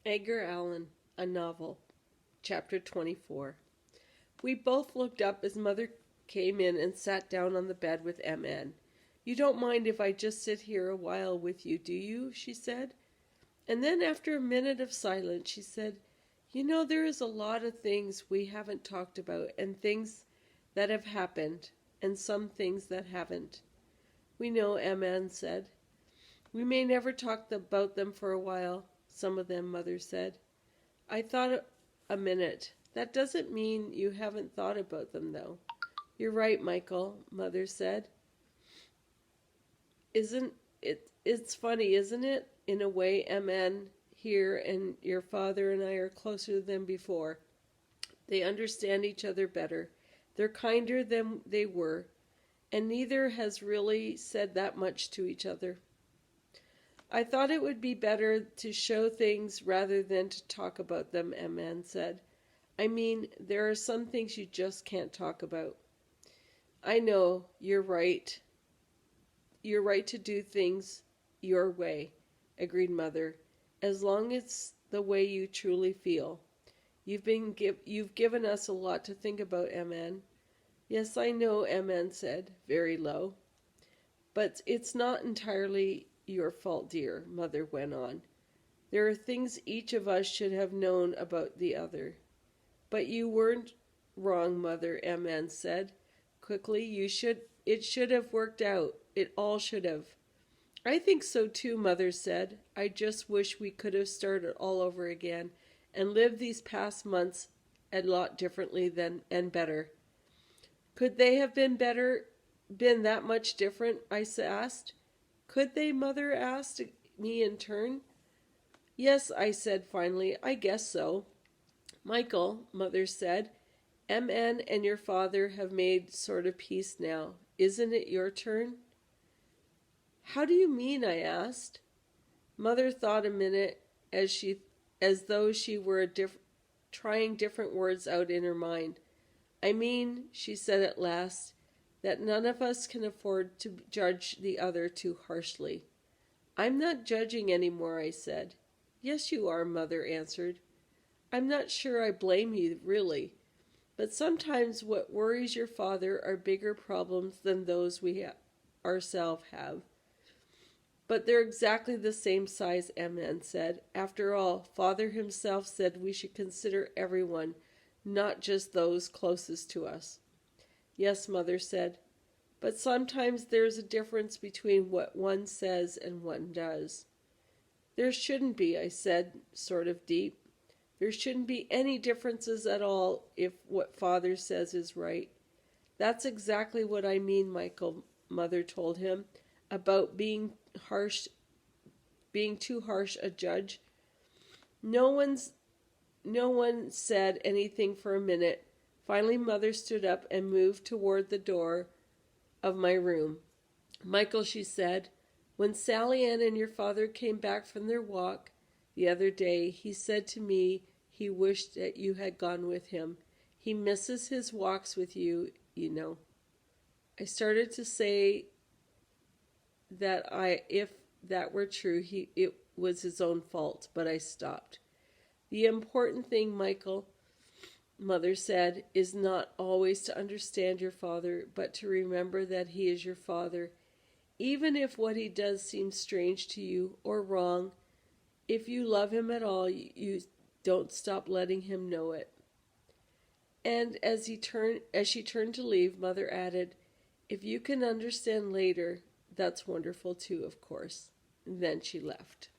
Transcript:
Edgar Allan, a novel, chapter 24. We both looked up as Mother came in and sat down on the bed with MN. "You don't mind if I just sit here a while with you, do you?" she said. And then after a minute of silence, she said, "You know, there is a lot of things we haven't talked about, and things that have happened, and some things that haven't." "We know," MN said. "We may never talk about them for a while, some of them," Mother said. I thought a minute. "That doesn't mean you haven't thought about them, though." "You're right, Michael," Mother said. "Isn't it? It's funny, isn't it? In a way, MN here and your father and I are closer than before. They understand each other better. They're kinder than they were, and neither has really said that much to each other. I thought it would be better to show things rather than to talk about them," MN said. "I mean, there are some things you just can't talk about." "I know, you're right. You're right to do things your way," agreed Mother, "as long as it's the way you truly feel. You've given us a lot to think about, MN. "Yes, I know," MN said, very low. "But it's not entirely your fault, dear," Mother went on. "There are things each of us should have known about the other." "But you weren't wrong, Mother," MN said quickly. It should have worked out. It all should have." "I think so too," Mother said. "I just wish we could have started all over again and lived these past months a lot differently and better." "Could they have been that much different?" I asked. "Could they?" Mother asked me in turn. "Yes," I said finally, "I guess so." "Michael," Mother said, "MN and your father have made sort of peace now. Isn't it your turn?" "How do you mean?" I asked. Mother thought a minute as though she were trying different words out in her mind. "I mean," she said at last, "that none of us can afford to judge the other too harshly." "I'm not judging any more," I said. "Yes, you are," Mother answered. "I'm not sure I blame you, really. But sometimes what worries your father are bigger problems than those we ourselves have." "But they're exactly the same size," MN said. "After all, Father himself said we should consider everyone, not just those closest to us." "Yes," Mother said. "But sometimes there's a difference between what one says and one does." "There shouldn't be," I said, sort of deep. "There shouldn't be any differences at all if what Father says is right." "That's exactly what I mean, Michael," Mother told him, "about being too harsh a judge." No one said anything for a minute. Finally, Mother stood up and moved toward the door of my room. "Michael," she said, "when Sally Ann and your father came back from their walk the other day, he said to me he wished that you had gone with him. He misses his walks with you, you know." I started to say that if that were true, it was his own fault, but I stopped. "The important thing, Michael," Mother said, "is not always to understand your father, but to remember that he is your father. Even if what he does seems strange to you or wrong, if you love him at all, you don't stop letting him know it." And as she turned to leave, Mother added, "If you can understand later, that's wonderful too, of course." And then she left.